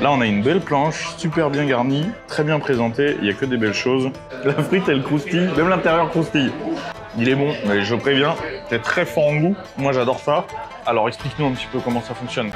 Là, on a une belle planche, super bien garnie, très bien présentée, il n'y a que des belles choses. La frite, elle croustille, même l'intérieur croustille. Il est bon, mais je préviens, c'est très fort en goût. Moi, j'adore ça. Alors, explique-nous un petit peu comment ça fonctionne.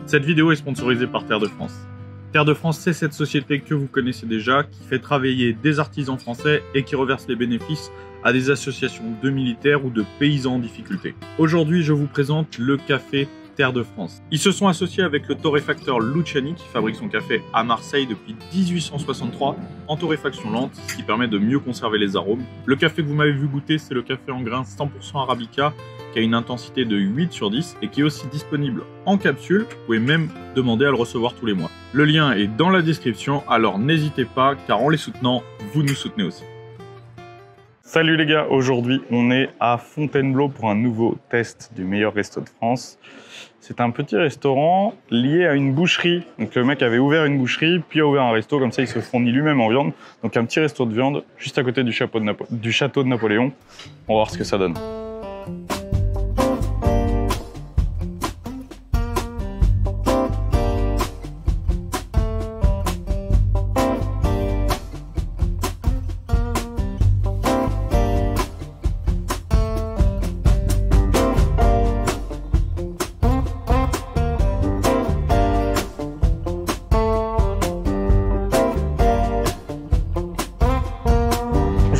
Cette vidéo est sponsorisée par Terre de France. Terre de France, c'est cette société que vous connaissez déjà, qui fait travailler des artisans français et qui reverse les bénéfices à des associations de militaires ou de paysans en difficulté. Aujourd'hui, je vous présente le café Terre de France. Ils se sont associés avec le torréfacteur Luciani qui fabrique son café à Marseille depuis 1863 en torréfaction lente, ce qui permet de mieux conserver les arômes. Le café que vous m'avez vu goûter, c'est le café en grains 100% Arabica qui a une intensité de 8/10 et qui est aussi disponible en capsule. Vous pouvez même demander à le recevoir tous les mois. Le lien est dans la description, alors n'hésitez pas car en les soutenant, vous nous soutenez aussi. Salut les gars, aujourd'hui on est à Fontainebleau pour un nouveau test du meilleur resto de France. C'est un petit restaurant lié à une boucherie. Donc le mec avait ouvert une boucherie, puis a ouvert un resto, comme ça il se fournit lui-même en viande. Donc un petit resto de viande, juste à côté du château de Napoléon. On va voir ce que ça donne.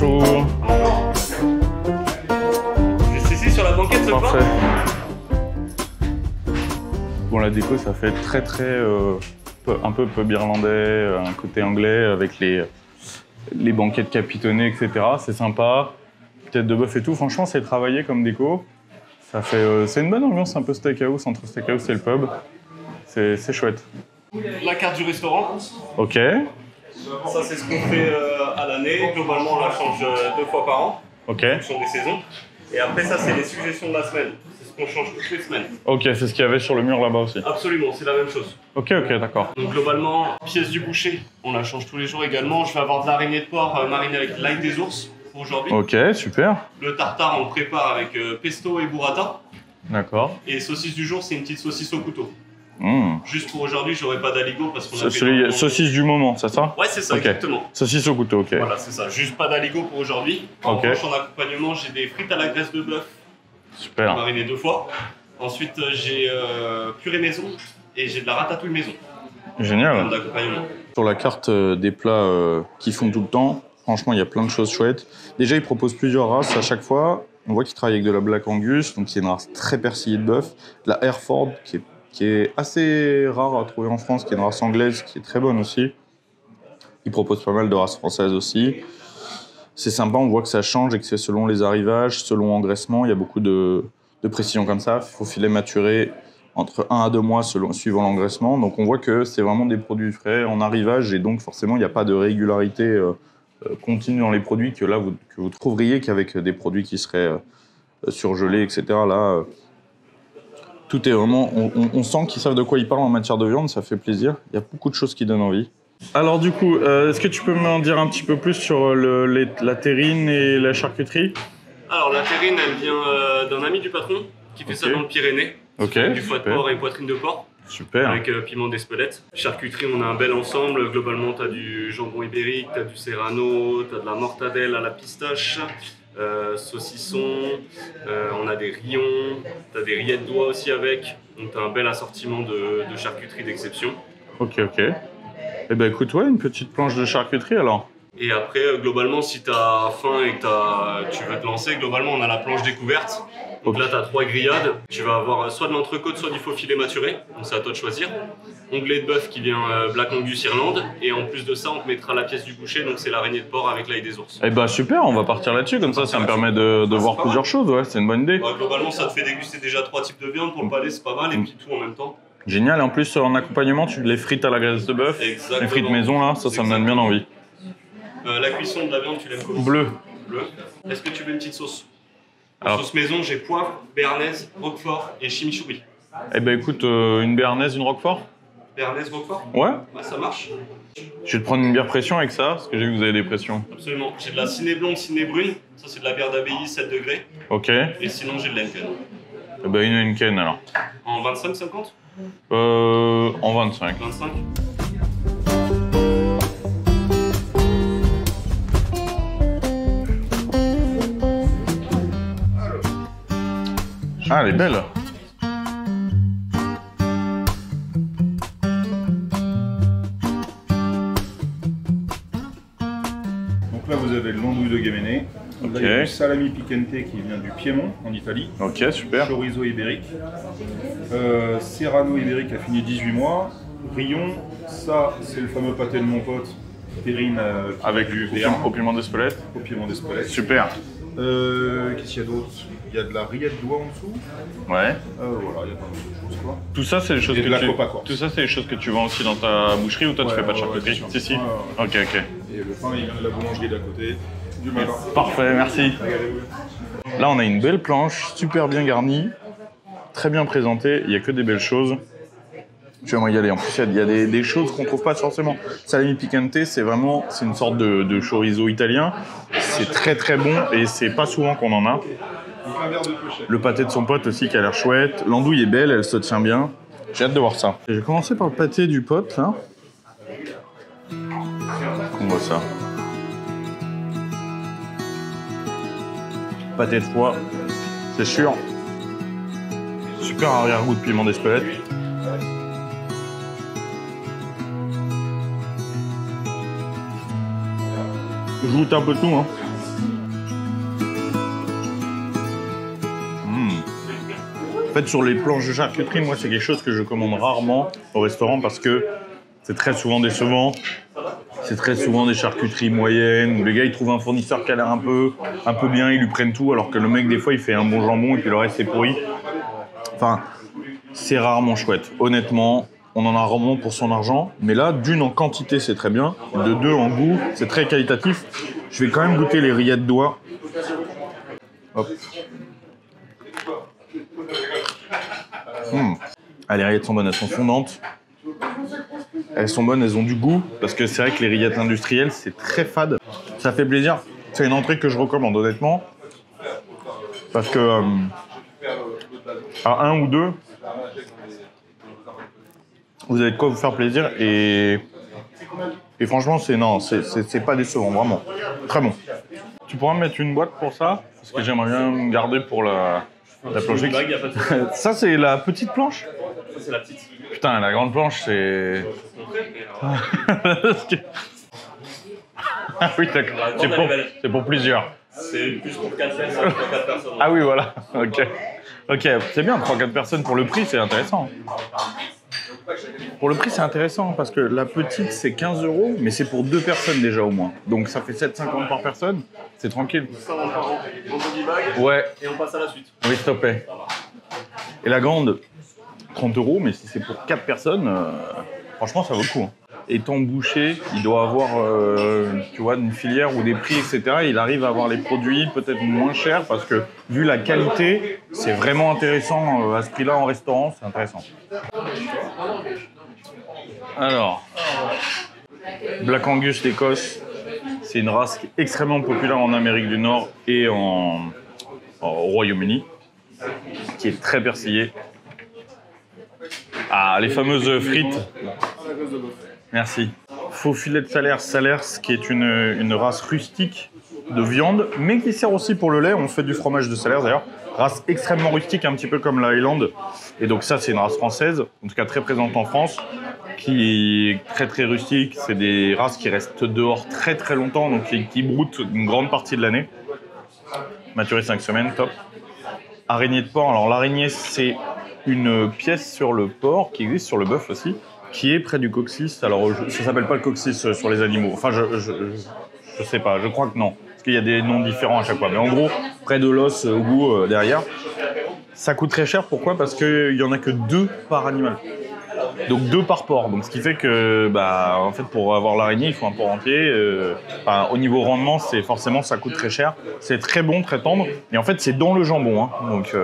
Bonjour. Juste ici sur la banquette ce soir. Parfait. Bon, la déco, ça fait très un peu pub irlandais, un côté anglais avec les banquettes capitonnées, etc. C'est sympa. Tête de bœuf et tout. Franchement, c'est travaillé comme déco. Ça fait, c'est une bonne ambiance, un peu steakhouse, entre steakhouse et le pub. C'est chouette. La carte du restaurant. Ok. Ça, c'est ce qu'on fait à l'année. Globalement, on la change 2 fois par an. Ok. En fonction des saisons. Et après, ça, c'est les suggestions de la semaine. C'est ce qu'on change toutes les semaines. Ok, c'est ce qu'il y avait sur le mur là-bas aussi. Absolument, c'est la même chose. Ok, d'accord. Donc, globalement, pièce du boucher, on la change tous les jours également. Je vais avoir de l'araignée de porc marinée avec l'ail des ours pour aujourd'hui. Ok, super. Le tartare, on le prépare avec pesto et burrata. D'accord. Et saucisse du jour, c'est une petite saucisse au couteau. Mmh. Juste pour aujourd'hui, j'aurai pas d'aligot parce qu'on a fait saucisse du moment, c'est ça? Ouais, c'est ça, okay. Exactement. Saucisse au couteau, ok. Voilà, c'est ça. Juste pas d'aligot pour aujourd'hui. En revanche, en accompagnement, j'ai des frites à la graisse de bœuf. Super. Marinées 2 fois. Ensuite, j'ai purée maison et j'ai de la ratatouille maison. Génial. D'accompagnement. Sur la carte des plats qu'ils font tout le temps, franchement, il y a plein de choses chouettes. Déjà, ils proposent plusieurs races à chaque fois. On voit qu'ils travaillent avec de la Black Angus, donc c'est une race très persillée de bœuf. De la Hereford, qui est assez rare à trouver en France, qui est une race anglaise, qui est très bonne aussi. Ils proposent pas mal de races françaises aussi. C'est sympa, on voit que ça change et que c'est selon les arrivages, selon engraissement. Il y a beaucoup de précision comme ça. Il faut filer maturer entre 1 à 2 mois suivant l'engraissement. Donc on voit que c'est vraiment des produits frais en arrivage et donc forcément il n'y a pas de régularité continue dans les produits que là que vous trouveriez qu'avec des produits qui seraient surgelés, etc. Là, tout est vraiment... On sent qu'ils savent de quoi ils parlent en matière de viande, ça fait plaisir. Il y a beaucoup de choses qui donnent envie. Alors du coup, est-ce que tu peux m'en dire un petit peu plus sur la terrine et la charcuterie? Alors la terrine, elle vient d'un ami du patron qui fait ça dans le Pyrénées. Du foie de porc et poitrine de porc. Super. Avec piment d'Espelette. Charcuterie, on a un bel ensemble. Globalement, tu as du jambon ibérique, tu as du serrano, tu as de la mortadelle à la pistache, saucissons, on a des rillons, tu as des rillettes d'oie aussi avec. Donc tu as un bel assortiment de charcuterie d'exception. Ok. Eh ben écoute, ouais, une petite planche de charcuterie alors. Et après, globalement, si tu as faim et que tu veux te lancer, globalement, on a la planche découverte. Donc là, tu as 3 grillades. Tu vas avoir soit de l'entrecôte, soit du faux filet maturé. Donc c'est à toi de choisir. Onglet de bœuf qui vient Black Angus Irlande. Et en plus de ça, on te mettra la pièce du boucher. Donc c'est l'araignée de porc avec l'ail des ours. Eh ben super, on va partir là-dessus. Comme ça me permet de voir plusieurs choses. Ouais, c'est une bonne idée. Globalement, ça te fait déguster déjà 3 types de viande. Pour le palais, c'est pas mal. Et puis tout en même temps. Génial. Et en plus, en accompagnement, tu les frites à la graisse de bœuf. Exactement. Les frites maison, là, ça me donne bien envie. La cuisson de la viande, tu l'aimes comment? Bleu. Est-ce que tu veux une petite sauce? Alors, sauce maison, j'ai poivre, béarnaise, roquefort et chimichurri. Eh ben écoute, une béarnaise, une roquefort. Béarnaise, roquefort? Ouais. Ça marche. Je vais te prendre une bière pression avec ça, parce que j'ai vu que vous avez des pressions. Absolument. J'ai de la ciné blonde, ciné brune. Ça, c'est de la bière d'abbaye, 7 degrés. Ok. Et sinon, j'ai de l'Henken. Eh ben une Henken alors. En 25-50? En 25. 25. Ah, elle est belle. Donc là, vous avez le l'andouille de Guéméné. Ok. Là, il y a du salami picante qui vient du Piémont, en Italie. Ok, super. Chorizo ibérique. Serrano ibérique a fini 18 mois. Rion, ça, c'est le fameux pâté de mon pote, terrine Avec du au piment d'Espelette. au piment d'Espelette. Super. Qu'est-ce qu'il y a d'autre? Il y a de la rillette d'oie en dessous. Ouais. Voilà, il y a pas mal de choses, quoi. Tout ça, c'est des choses Et que de la tu... Copa Corse. Tout ça, c'est des choses que tu vends aussi dans ta boucherie ou toi tu Ouais, fais pas de ouais, charcuterie? bien sûr. Si, si. Ouais, Ok. Et le pain, il vient de la boulangerie d'à côté. Du matin. Parfait, merci. Là, on a une belle planche, super bien garnie, très bien présentée. Il n'y a que des belles choses. Je vais m'en y aller. En plus, il y a des choses qu'on trouve pas forcément. Salami picante, c'est une sorte de chorizo italien. C'est très très bon et c'est pas souvent qu'on en a. Un verre de pochet. Le pâté de son pote aussi qui a l'air chouette. L'andouille est belle, elle se tient bien. J'ai hâte de voir ça. Et je vais commencer par le pâté du pote là. On voit ça. Pâté de foie, c'est sûr. Super arrière-goût de piment d'Espelette. Je goûte un peu tout, hein. En fait, sur les planches de charcuterie, moi, c'est quelque chose que je commande rarement au restaurant parce que c'est très souvent décevant. C'est très souvent des charcuteries moyennes où les gars, ils trouvent un fournisseur qui a l'air un peu bien, ils lui prennent tout, alors que le mec, des fois, il fait un bon jambon et puis le reste, c'est pourri. Enfin, c'est rarement chouette. Honnêtement, on en a rarement pour son argent. Mais là, d'une, en quantité, c'est très bien. De deux, en goût, c'est très qualitatif. Je vais quand même goûter les rillettes d'oie. Hop. Ah, les rillettes sont bonnes, elles sont fondantes. Elles sont bonnes, elles ont du goût. Parce que c'est vrai que les rillettes industrielles, c'est très fade. Ça fait plaisir. C'est une entrée que je recommande, honnêtement. Parce que à un ou deux, vous avez de quoi vous faire plaisir. Et franchement, c'est pas décevant, vraiment. Très bon. Tu pourras me mettre une boîte pour ça? Parce que j'aimerais bien me garder pour la planche. Ça, c'est la petite planche? Ça, c'est la petite. Putain, la grande planche, c'est... Ah oui, d'accord. C'est pour plusieurs. C'est plus pour 4 personnes. Ah oui, voilà. Ok, c'est bien, 3-4 personnes pour le prix, c'est intéressant. Pour le prix, c'est intéressant parce que la petite, c'est 15 €, mais c'est pour 2 personnes déjà au moins. Donc ça fait 7,50 par personne, c'est tranquille. Ça, on part en body bag. Ouais. Et on passe à la suite. Oui, s'il te plaît. Et la grande, 30 €, mais si c'est pour 4 personnes, franchement, ça vaut le coup. Hein. Étant boucher, il doit avoir tu vois, une filière ou des prix, etc. Il arrive à avoir les produits peut-être moins chers parce que, vu la qualité, c'est vraiment intéressant à ce prix-là en restaurant, c'est intéressant. Alors, Black Angus d'Écosse, c'est une race qui est extrêmement populaire en Amérique du Nord et au Royaume-Uni, qui est très persillée. Ah, les fameuses frites. Merci. Faux filet de Salers, qui est une race rustique de viande, mais qui sert aussi pour le lait. On fait du fromage de Salers d'ailleurs. Race extrêmement rustique, un petit peu comme la Highland. Et donc ça, c'est une race française, en tout cas très présente en France, qui est très très rustique. C'est des races qui restent dehors très très longtemps, donc qui broutent une grande partie de l'année. Maturé 5 semaines, top. Araignée de porc. Alors l'araignée, c'est une pièce sur le porc qui existe sur le bœuf aussi, qui est près du coccyx. Alors ça s'appelle pas le coccyx sur les animaux. Enfin, je sais pas, je crois que non. Parce qu'il y a des noms différents à chaque fois. Mais en gros, près de l'os au bout, derrière. Ça coûte très cher, pourquoi? Parce qu'il n'y en a que 2 par animal. Donc 2 par porc. Donc ce qui fait que, en fait, pour avoir l'araignée, il faut un porc entier. Au niveau rendement, forcément, ça coûte très cher. C'est très bon, très tendre. Et en fait, c'est dans le jambon. Hein. Donc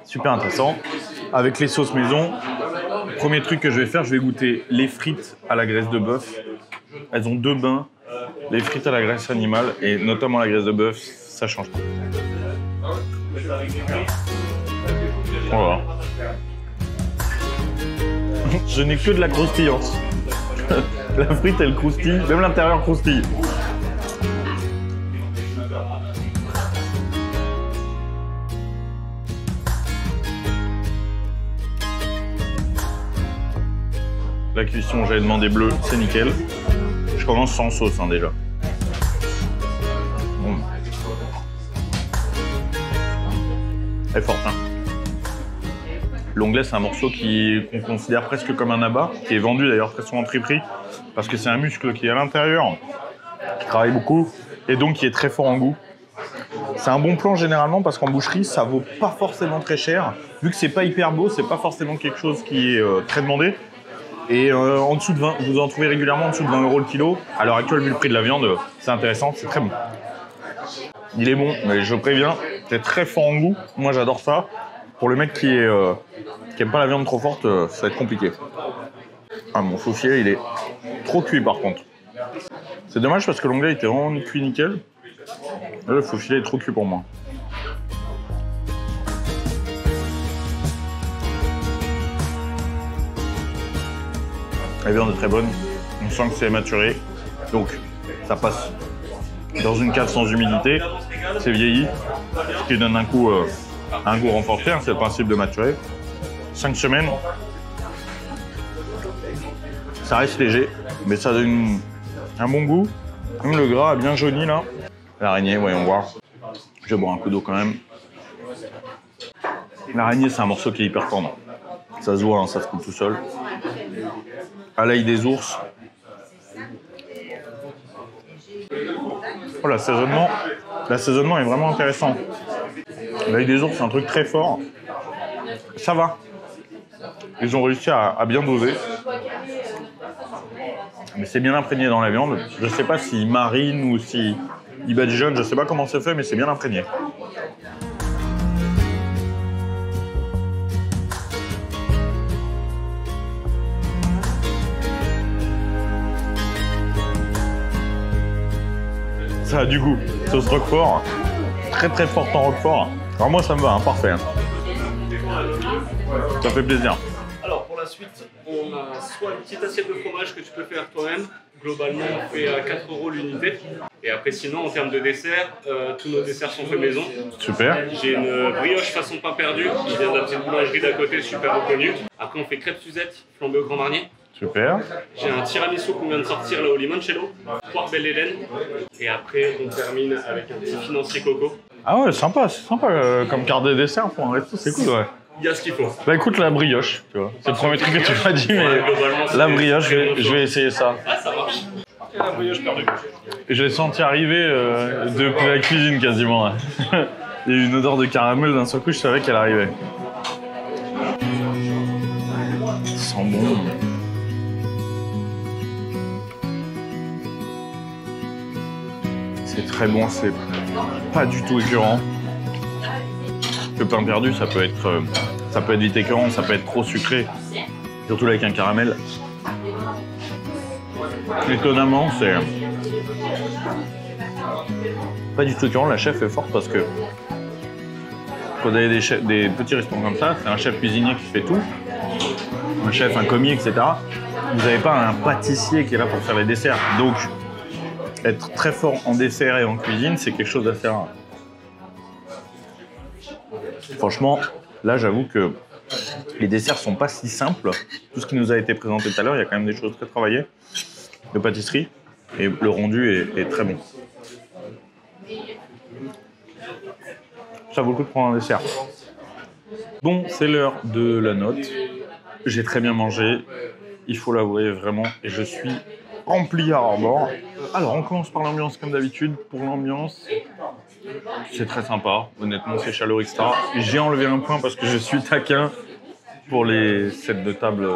super intéressant. Avec les sauces maison, premier truc que je vais faire, je vais goûter les frites à la graisse de bœuf. Elles ont 2 bains. Les frites à la graisse animale, et notamment la graisse de bœuf, ça change tout. Voilà. Je n'ai que de la croustillance. La frite, elle croustille, même l'intérieur croustille. La cuisson, j'avais demandé bleu, c'est nickel. Je commence sans sauce déjà. Bon. Elle est forte. Hein. L'onglet, c'est un morceau qu'on considère presque comme un abat, qui est vendu d'ailleurs très souvent en friperie, parce que c'est un muscle qui est à l'intérieur, qui travaille beaucoup, et donc qui est très fort en goût. C'est un bon plan généralement parce qu'en boucherie, ça vaut pas forcément très cher. Vu que c'est pas hyper beau, c'est pas forcément quelque chose qui est très demandé. Et en dessous de 20, vous en trouvez régulièrement en dessous de 20 € le kilo. À l'heure actuelle, vu le prix de la viande, c'est intéressant, c'est très bon. Il est bon, mais je préviens, c'est très fort en goût. Moi, j'adore ça. Pour le mec qui aime pas la viande trop forte, ça va être compliqué. Ah, mon faux filet, il est trop cuit par contre. C'est dommage parce que l'onglet était vraiment cuit nickel. Là, le faux filet est trop cuit pour moi. La viande est très bonne, on sent que c'est maturé, donc ça passe dans une cave sans humidité, c'est vieilli, ce qui donne un goût renforcé, hein, c'est le principe de maturer. 5 semaines, ça reste léger, mais ça donne un bon goût. Même le gras a bien jauni là. L'araignée, voyons voir. Je vais boire un coup d'eau quand même. L'araignée, c'est un morceau qui est hyper tendre. Ça se voit, hein, ça se coupe tout seul. À l'ail des ours. Oh, l'assaisonnement est vraiment intéressant. L'ail des ours, c'est un truc très fort. Ça va. Ils ont réussi à bien doser. Mais c'est bien imprégné dans la viande. Je ne sais pas s'ils marinent ou s'ils badigeonnent. Je ne sais pas comment c'est fait, mais c'est bien imprégné. Ça a du goût. Sauce roquefort, très très forte en roquefort. Alors moi ça me va, hein, parfait. Ça fait plaisir. Alors pour la suite, on a soit une petite assiette de fromage que tu peux faire toi-même. Globalement, on fait à 4 € l'unité. Et après, sinon, en termes de dessert, tous nos desserts sont faits maison. Super. J'ai une brioche façon pain perdu qui vient de la petite boulangerie d'à côté, super reconnue. Après, on fait crêpes Suzette, flambée au Grand Marnier. Super. J'ai un tiramisu qu'on vient de sortir là au limoncello, poire belle Hélène. Et après, on termine avec un petit financier coco. Ah ouais, c'est sympa comme carte de dessert pour un resto, c'est cool, ouais. Il y a ce qu'il faut. Bah écoute, la brioche, tu vois. C'est le premier truc que tu m'as dit, mais la brioche, je vais essayer ça. Ah, ça marche. Et la brioche perdue. Je l'ai senti arriver depuis la cuisine quasiment. Là. Il y a eu une odeur de caramel, d'un seul coup, je savais qu'elle arrivait. Ça sent bon. C'est très bon, c'est pas du tout écœurant. Le pain perdu, ça peut être vite écœurant, ça peut être trop sucré, surtout avec un caramel. Étonnamment, c'est pas du tout écœurant. La chef est forte parce que quand vous avez des petits restaurants comme ça, c'est un chef cuisinier qui fait tout, un chef, un commis, etc. Vous n'avez pas un pâtissier qui est là pour faire les desserts. Donc, être très fort en dessert et en cuisine, c'est quelque chose d'assez rare. Franchement, là, j'avoue que les desserts sont pas si simples. Tout ce qui nous a été présenté tout à l'heure, il y a quand même des choses très travaillées de pâtisserie et le rendu est très bon. Ça vaut le coup de prendre un dessert. Bon, c'est l'heure de la note. J'ai très bien mangé, il faut l'avouer vraiment, et je suis rempli à ras-bord. Alors, on commence par l'ambiance comme d'habitude. Pour l'ambiance, c'est très sympa. Honnêtement, c'est Chaleur Extra. J'ai enlevé un point parce que je suis taquin pour les sets de table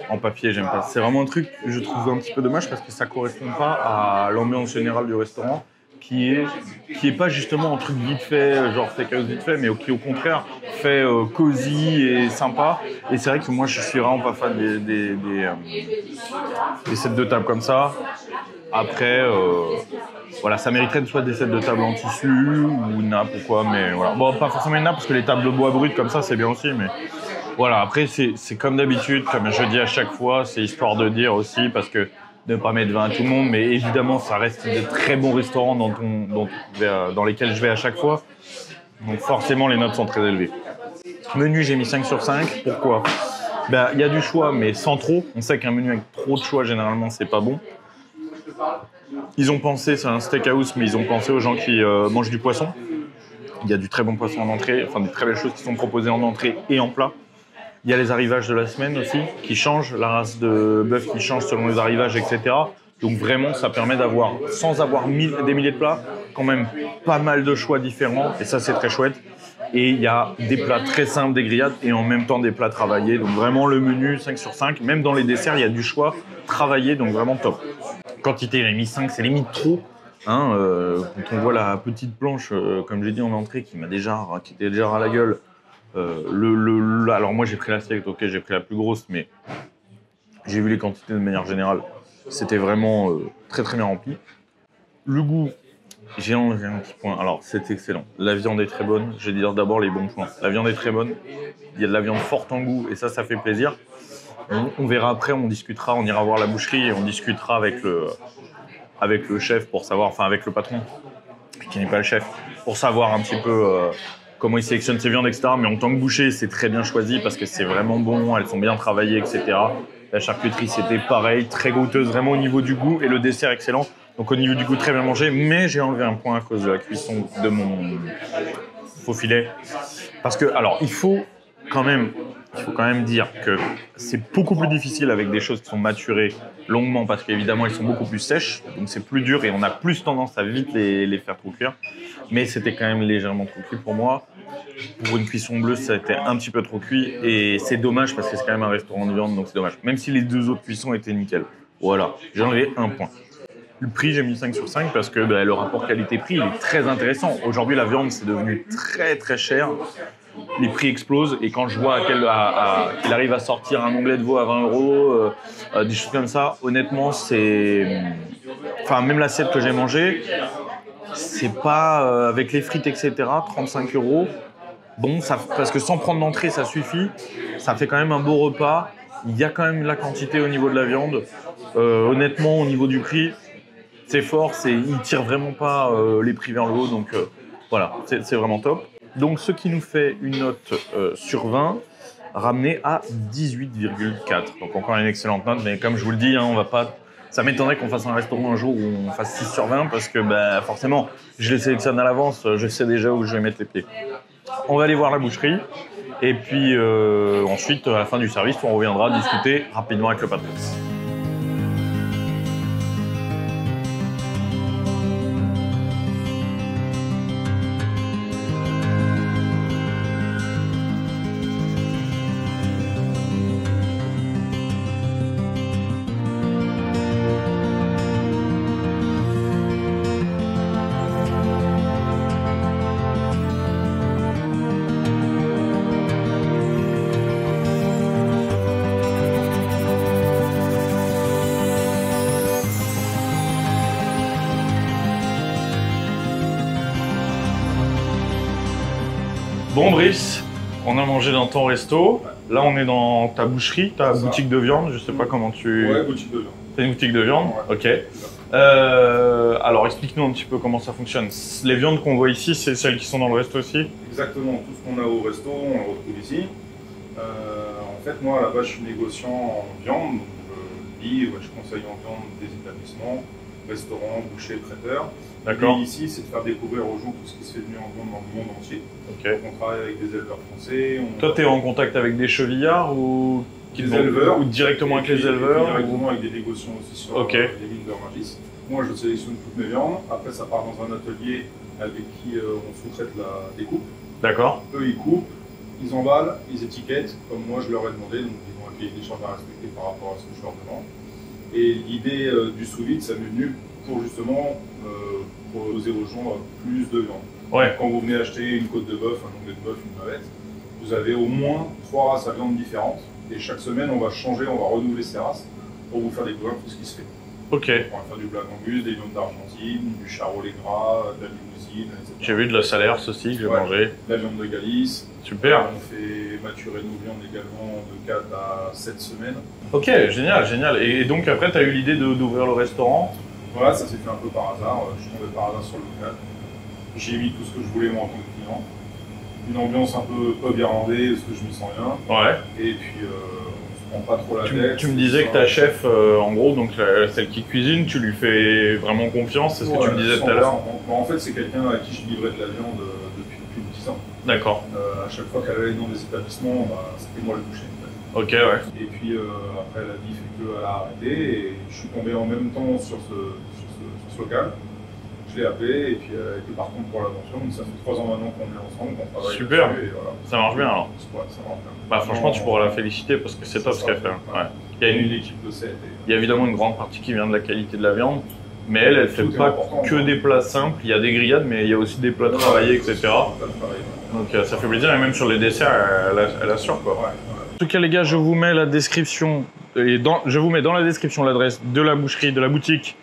en papier. J'aime pas. C'est vraiment un truc que je trouve un petit peu dommage parce que ça correspond pas à l'ambiance générale du restaurant, qui est pas justement un truc vite fait, genre steakhouse vite fait, mais qui au contraire fait cosy et sympa. Et c'est vrai que moi je suis vraiment pas fan des sets de table comme ça. Après, voilà, ça mériterait de soit des sets de table en tissu ou nappe ou quoi, mais voilà. Bon, pas forcément une nappe parce que les tables de bois brut comme ça c'est bien aussi, mais voilà. Après c'est comme d'habitude, comme je dis à chaque fois, c'est histoire de dire aussi parce que ne pas mettre 20 à tout le monde, mais évidemment, ça reste de très bons restaurants dans lesquels je vais à chaque fois. Donc forcément, les notes sont très élevées. Menu, j'ai mis 5 sur 5. Pourquoi ? Ben, y a du choix, mais sans trop. On sait qu'un menu avec trop de choix, généralement, c'est pas bon. Ils ont pensé, c'est un steakhouse, mais ils ont pensé aux gens qui mangent du poisson. Il y a du très bon poisson en entrée, enfin des très belles choses qui sont proposées en entrée et en plat. Il y a les arrivages de la semaine aussi, qui changent, la race de bœuf qui change selon les arrivages, etc. Donc vraiment, ça permet d'avoir, sans avoir des milliers de plats, quand même pas mal de choix différents, et ça c'est très chouette. Et il y a des plats très simples, des grillades, et en même temps des plats travaillés. Donc vraiment le menu 5 sur 5, même dans les desserts, il y a du choix travaillé, donc vraiment top. Quantité, j'ai mis 5, c'est limite trop. Hein, quand on voit la petite planche, comme j'ai dit en entrée, qui était déjà ras la gueule. Alors moi j'ai pris la steak, ok, j'ai pris la plus grosse, mais j'ai vu les quantités de manière générale. C'était vraiment très très bien rempli. Le goût, j'ai enlevé un petit point. Alors c'est excellent. La viande est très bonne. Je vais dire d'abord les bons points. La viande est très bonne. Il y a de la viande forte en goût et ça fait plaisir. On verra après, on discutera, on ira voir la boucherie et on discutera avec le chef pour savoir, enfin avec le patron, qui n'est pas le chef, pour savoir un petit peu comment il sélectionne ses viandes, etc. Mais en tant que boucher, c'est très bien choisi parce que c'est vraiment bon, elles sont bien travaillées, etc. La charcuterie, c'était pareil, très goûteuse, vraiment au niveau du goût, et le dessert, excellent. Donc au niveau du goût, très bien mangé, mais j'ai enlevé un point à cause de la cuisson de mon faux filet. Parce que, alors, il faut quand même dire que c'est beaucoup plus difficile avec des choses qui sont maturées longuement, parce qu'évidemment, elles sont beaucoup plus sèches, donc c'est plus dur, et on a plus tendance à vite les faire trop cuire. Mais c'était quand même légèrement trop cuit pour moi. Pour une cuisson bleue, ça a été un petit peu trop cuit, et c'est dommage parce que c'est quand même un restaurant de viande, donc c'est dommage. Même si les deux autres cuissons étaient nickel. Voilà, j'ai enlevé un point. Le prix, j'ai mis 5 sur 5 parce que le rapport qualité-prix, il est très intéressant. Aujourd'hui, la viande, c'est devenu très très cher. Les prix explosent, et quand je vois qu'il arrive à sortir un onglet de veau à 20 €, des choses comme ça, honnêtement, c'est... Enfin, même l'assiette que j'ai mangée, c'est pas avec les frites, etc., 35 €. Bon, parce que sans prendre d'entrée, ça suffit. Ça fait quand même un beau repas. Il y a quand même la quantité au niveau de la viande. Honnêtement, au niveau du prix, c'est fort. Il tire vraiment pas les prix vers le haut. Donc voilà, c'est vraiment top. Donc ce qui nous fait une note sur 20, ramenée à 18,4. Donc encore une excellente note. Mais comme je vous le dis, on va pas... Ça m'étonnerait qu'on fasse un restaurant un jour où on fasse 6 sur 20 parce que forcément, je les sélectionne à l'avance, je sais déjà où je vais mettre les pieds. On va aller voir la boucherie et puis ensuite, à la fin du service, on reviendra discuter rapidement avec le patron. Bon Brice, on a mangé dans ton resto, là on est dans ta boucherie, ta boutique de viande, je sais pas comment tu... Ouais, boutique de viande. C'est une boutique de viande, Ouais. Ok. Alors, explique-nous un petit peu comment ça fonctionne. Les viandes qu'on voit ici, c'est celles qui sont dans le resto aussi? Exactement, tout ce qu'on a au resto, on le retrouve ici. En fait, moi, à la base, je suis négociant en viande. Donc, je conseille en viande des établissements, restaurants, bouchers, traiteurs. D'accord. Et ici, c'est de faire découvrir aux gens tout ce qui se fait de mieux en viande dans le monde entier. Ok. Donc, on travaille avec des éleveurs français. Toi, tu es en contact avec des chevillards ou des éleveurs, ou directement avec les éleveurs? Directement avec des négociants aussi sur les lignes de Rungis. Moi, je sélectionne toutes mes viandes. Après, ça part dans un atelier avec qui on sous-traite la découpe. D'accord. Eux, ils coupent, ils emballent, ils étiquettent, comme moi je leur ai demandé. Donc, ils ont un cahier des charges à respecter par rapport à ce que je leur demande. Et l'idée du sous-vide, ça m'est venu pour justement proposer aux gens plus de viande. Ouais. Quand vous venez acheter une côte de bœuf, un onglet de bœuf, une bavette, vous avez au moins 3 races à viande différentes. Et chaque semaine, on va changer, on va renouveler ces races pour vous faire découvrir tout ce qui se fait. Ok. On va faire du black angus, des viandes d'Argentine, du charolais gras, de la limousine, etc. J'ai vu de la Salers aussi que j'ai mangé. De la viande de Galice. Super. On fait maturer nos viandes également de 4 à 7 semaines. Ok, génial, génial. Et donc après, tu as eu l'idée d'ouvrir le restaurant? Voilà, ça s'est fait un peu par hasard. Je suis tombé par hasard sur le local. J'ai mis tout ce que je voulais moi en tant que client. Une ambiance un peu pub irlandais, parce que je m'y sens bien. Ouais. Et puis, on se prend pas trop la tête. Tu me disais que ta chef, en gros, donc celle qui cuisine, tu lui fais vraiment confiance, c'est ce que tu me disais tout à l'heure? En fait, c'est quelqu'un à qui je livrais de la viande depuis plus de 10 ans. D'accord. À chaque fois qu'elle allait dans des établissements, c'était moi le boucher. En fait. Ok, ouais. Et puis après, la vie fait qu'elle a arrêté et je suis tombé en même temps sur ce local. Je l'ai appelé et puis elle était partante pour l'aventure. Donc ça fait 3 ans maintenant qu'on est ensemble, qu'on travaille. Super. Et voilà. Ça marche bien alors. Ouais, ça marche bien. Bah, franchement, tu pourras la féliciter parce que c'est top ce qu'elle fait. Ouais. Il y a une équipe de 7. Il y a évidemment une grande partie qui vient de la qualité de la viande, mais elle fait pas que des plats simples. Il y a des grillades, mais il y a aussi des plats travaillés, etc. Donc ça fait plaisir et même sur les desserts, elle assure quoi. Ouais. En tout cas, les gars, je vous mets la description je vous mets dans la description l'adresse de la boucherie, de la boutique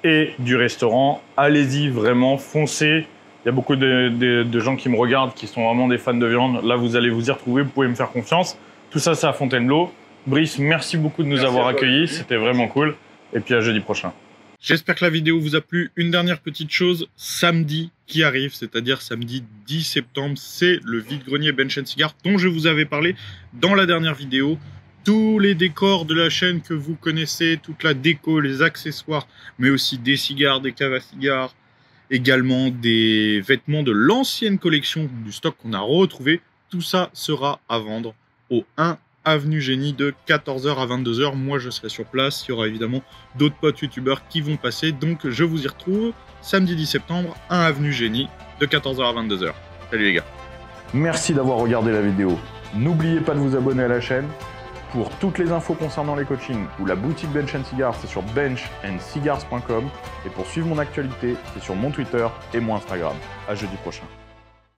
et du restaurant. Allez-y, vraiment, foncez. Il y a beaucoup de gens qui me regardent, qui sont vraiment des fans de viande. Là, vous allez vous y retrouver, vous pouvez me faire confiance. Tout ça, c'est à Fontainebleau. Brice, merci beaucoup de nous avoir accueillis. C'était vraiment cool. Et puis à jeudi prochain. J'espère que la vidéo vous a plu. Une dernière petite chose, samedi qui arrive, c'est-à-dire samedi 10 septembre, c'est le vide-grenier Bench & Cigars dont je vous avais parlé dans la dernière vidéo. Tous les décors de la chaîne que vous connaissez, toute la déco, les accessoires, mais aussi des cigares, des caves à cigares, également des vêtements de l'ancienne collection, du stock qu'on a retrouvé. Tout ça sera à vendre au 1 Avenue Génie de 14h à 22h. Moi, je serai sur place. Il y aura évidemment d'autres potes youtubeurs qui vont passer. Donc, je vous y retrouve samedi 10 septembre, 1 Avenue Génie de 14h à 22h. Salut les gars. Merci d'avoir regardé la vidéo. N'oubliez pas de vous abonner à la chaîne. Pour toutes les infos concernant les coachings ou la boutique Bench & Cigars, c'est sur benchandcigars.com. Et pour suivre mon actualité, c'est sur mon Twitter et mon Instagram. À jeudi prochain.